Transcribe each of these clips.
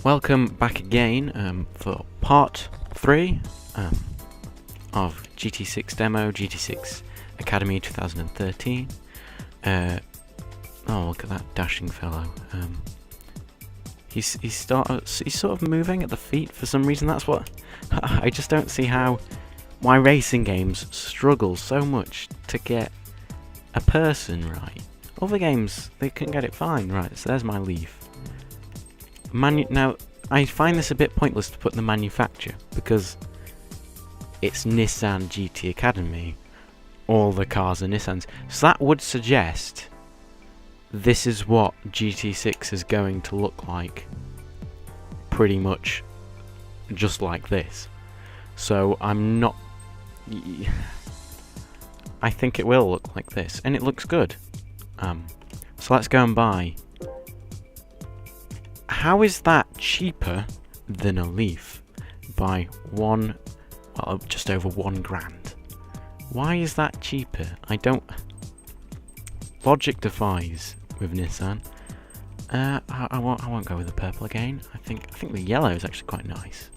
Welcome back again for part 3 of GT6 demo, GT6 Academy 2013. Oh, look at that dashing fellow. He's sort of moving at the feet for some reason. That's what I just don't see why racing games struggle so much to get a person right. Other games, they can get it fine. Right, so there's my Leaf. Now, I find this a bit pointless to put in the manufacturer, because it's Nissan GT Academy. All the cars are Nissans. So that would suggest this is what GT6 is going to look like. Pretty much just like this. So I'm not... I think it will look like this, and it looks good. So let's go and buy... How is that cheaper than a Leaf by just over £1,000? Why is that cheaper? I don't... Logic defies with Nissan. I won't go with the purple again. I think the yellow is actually quite nice.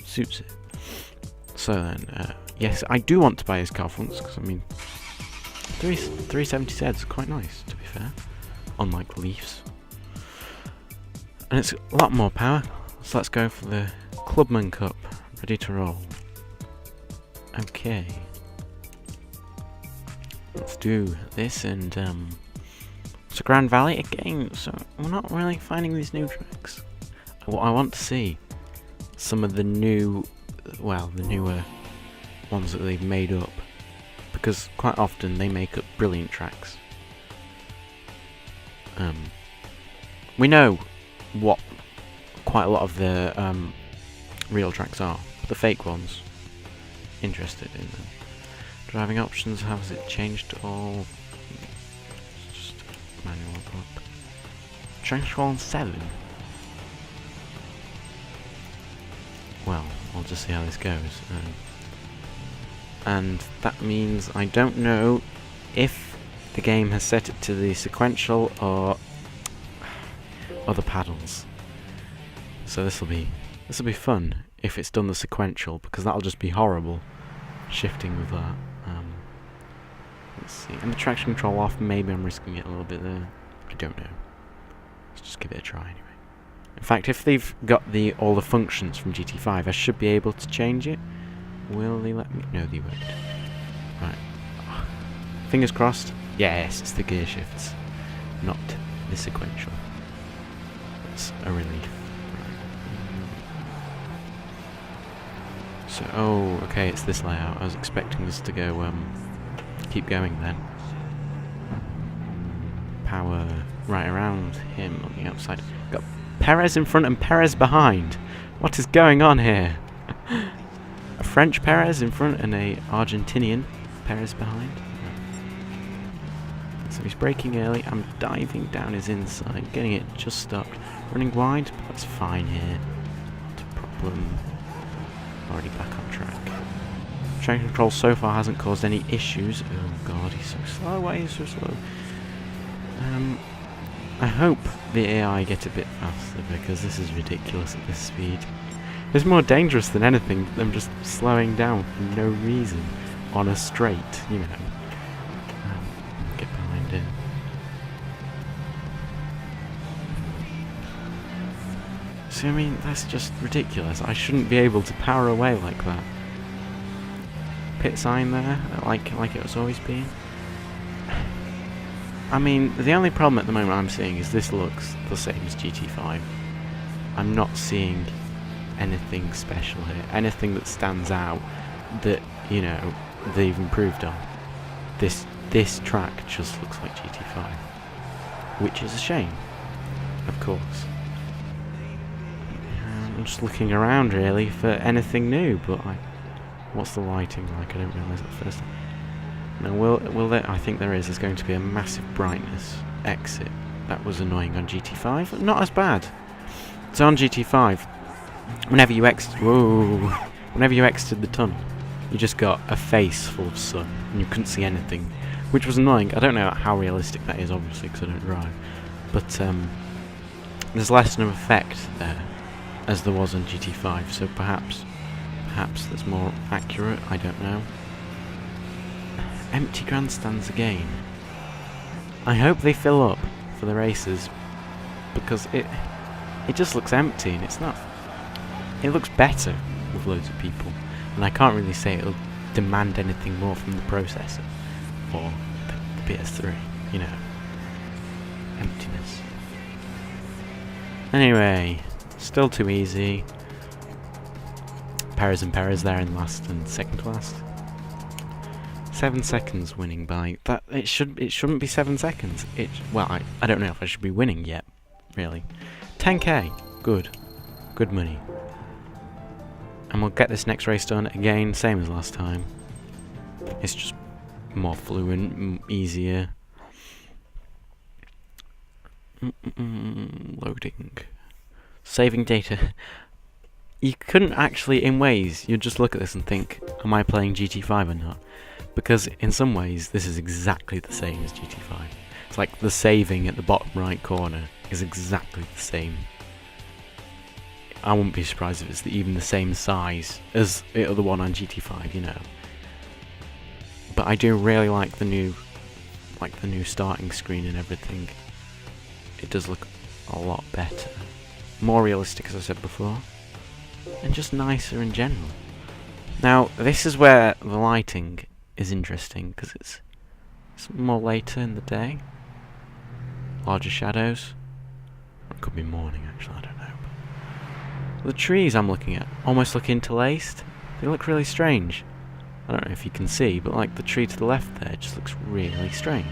Suits it. So then, yes, I do want to buy his car fronts, because I mean, 370Z is quite nice, to be fair, unlike Leafs. And it's a lot more power, so let's go for the Clubman Cup. Ready to roll. Okay. Let's do this, and so Grand Valley again, so we're not really finding these new tracks. I want to see some of the new, the newer ones that they've made up, because quite often they make up brilliant tracks. We know what quite a lot of the real tracks are, the fake ones. Interested in them. Driving options, has it changed at all? Just manual up. Traction control on 7. Well, I'll just see how this goes. And that means I don't know if the game has set it to the sequential or other paddles. So this'll be fun if it's done the sequential, because that'll just be horrible shifting with that. Let's see. And the traction control off, maybe I'm risking it a little bit there. I don't know. Let's just give it a try anyway. In fact, if they've got all the functions from GT5, I should be able to change it. Will they let me? No, they won't. Right. Fingers crossed. Yes, it's the gear shifts, not the sequential. That's a relief. Right. So, oh, okay, it's this layout. I was expecting this to go, keep going then. Power right around him on the outside. Got Perez in front and Perez behind. What is going on here? A French Perez in front and a Argentinian Perez behind. So he's braking early. I'm diving down his inside, getting it just stopped. Running wide, but that's fine here. Not a problem. Already back on track. Traction control so far hasn't caused any issues. Oh god, he's so slow. Why is he so slow? I hope the AI get a bit faster, because this is ridiculous at this speed. It's more dangerous than anything than just slowing down for no reason on a straight, you know. Get behind him. See, I mean, that's just ridiculous. I shouldn't be able to power away like that. Pit sign there, like it was always been. I mean, the only problem at the moment I'm seeing is this looks the same as GT5. I'm not seeing anything special here, anything that stands out that, you know, they've improved on. This track just looks like GT5, which is a shame, of course. I'm just looking around really for anything new, but what's the lighting like? I don't realise at first. Now, will there? I think there is. There's going to be a massive brightness exit. That was annoying on GT5. Not as bad. So on GT5, whenever you exited the tunnel, you just got a face full of sun, and you couldn't see anything, which was annoying. I don't know how realistic that is, obviously, because I don't drive. But there's less of an effect there as there was on GT5, so perhaps that's more accurate, I don't know. Empty grandstands again. I hope they fill up for the races, because it just looks empty, and it's not. It looks better with loads of people, and I can't really say it'll demand anything more from the processor or the PS3, you know. Emptiness. Anyway, still too easy. Perez and Perez there in last and second to last. 7 seconds winning by that. It shouldn't be 7 seconds. Well, I don't know if I should be winning yet, really. 10k, good money. And we'll get this next race done again, same as last time. It's just more fluent, easier. Loading. Saving data. You couldn't actually, in ways, you'd just look at this and think, am I playing GT5 or not? Because in some ways, this is exactly the same as GT5. It's like the saving at the bottom right corner is exactly the same. I wouldn't be surprised if it's even the same size as the other one on GT5, you know. But I do really like the new starting screen and everything. It does look a lot better. More realistic, as I said before. And just nicer in general. Now, this is where the lighting is interesting, because it's more later in the day. Larger shadows. Or it could be morning, actually, I don't know. But the trees I'm looking at almost look interlaced. They look really strange. I don't know if you can see, but like the tree to the left there just looks really strange.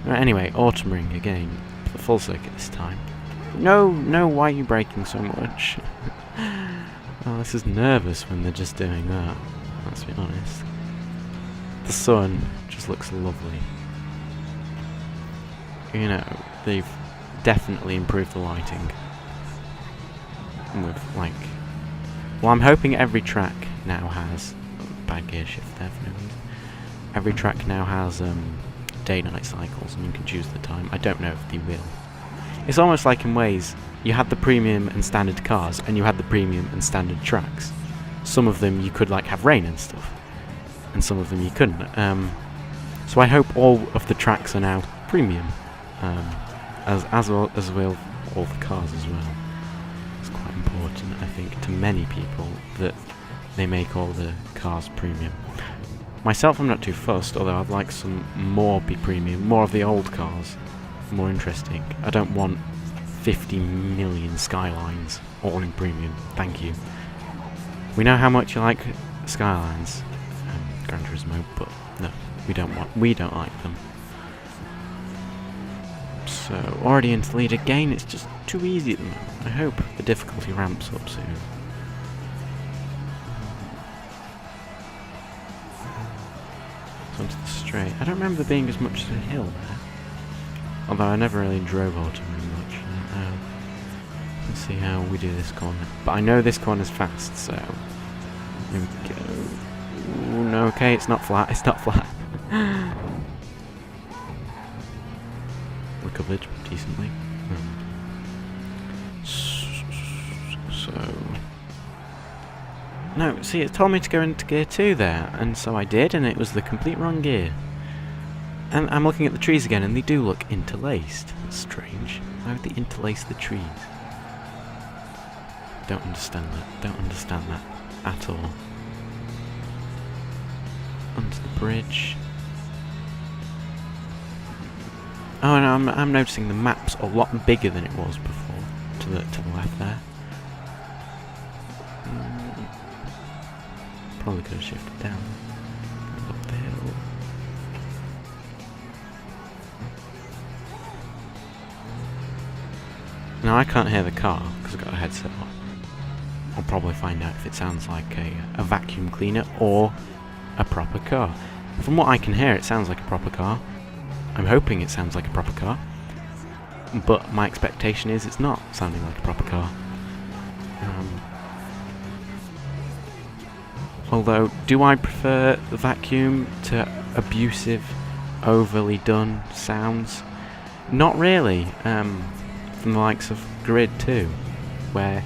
Right, anyway, autumn ring again. The full circuit this time. No, why are you braking so much? Oh, this is nervous when they're just doing that. Let's be honest. The sun just looks lovely. You know, they've definitely improved the lighting. With, like... Well, I'm hoping every track now has... Bad gear shift there for no reason. Every track now has day-night cycles, and you can choose the time. I don't know if they will. It's almost like, in ways, you had the premium and standard cars, and you had the premium and standard tracks. Some of them you could like have rain and stuff, and some of them you couldn't. So I hope all of the tracks are now premium, as well all the cars as well. It's quite important, I think, to many people that they make all the cars premium. Myself, I'm not too fussed, although I'd like some more be premium, more of the old cars, more interesting. I don't want 50 million Skylines all in premium, thank you. We know how much you like Skylines, Gran Turismo, but no, we don't like them. So, already into the lead again, it's just too easy at the moment. I hope the difficulty ramps up soon. Onto the straight. I don't remember there being as much as a hill there. Although I never really drove autumn very much. Let's see how we do this corner. But I know this corner's fast, so... Here we go. Ooh, no, okay, it's not flat, it's not flat. Recovered decently. So... No, see, it told me to go into gear 2 there, and so I did, and it was the complete wrong gear. And I'm looking at the trees again, and they do look interlaced. That's strange. Why would they interlace the trees? Don't understand that at all. Onto the bridge. Oh, and I'm noticing the map's a lot bigger than it was before. To the left there. Probably could have shifted down. Up the hill. Now I can't hear the car because I've got a headset on. I'll probably find out if it sounds like a vacuum cleaner or a proper car. From what I can hear, it sounds like a proper car. I'm hoping it sounds like a proper car. But my expectation is it's not sounding like a proper car. Although, do I prefer the vacuum to abusive, overly done sounds? Not really. from the likes of Grid 2, where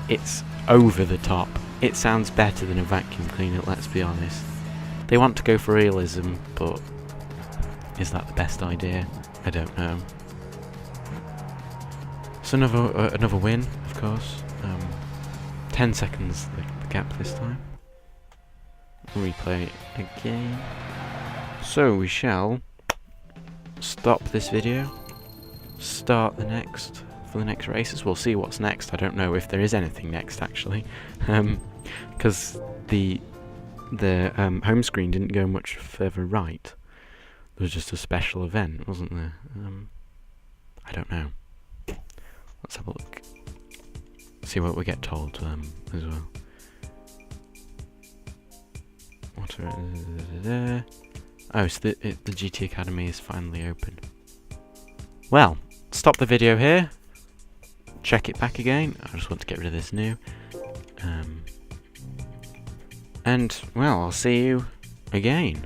it's over the top. It sounds better than a vacuum cleaner, let's be honest. They want to go for realism, but is that the best idea? I don't know. So another win, of course. 10 seconds the gap this time. Replay again. So we shall stop this video, start the next for the next races. We'll see what's next. I don't know if there is anything next actually, because the home screen didn't go much further right. There was just a special event, wasn't there? I don't know. Let's have a look. See what we get told as well. What are oh, so the GT Academy is finally open. Well, stop the video here. Check it back again. I just want to get rid of this new. And well, I'll see you again.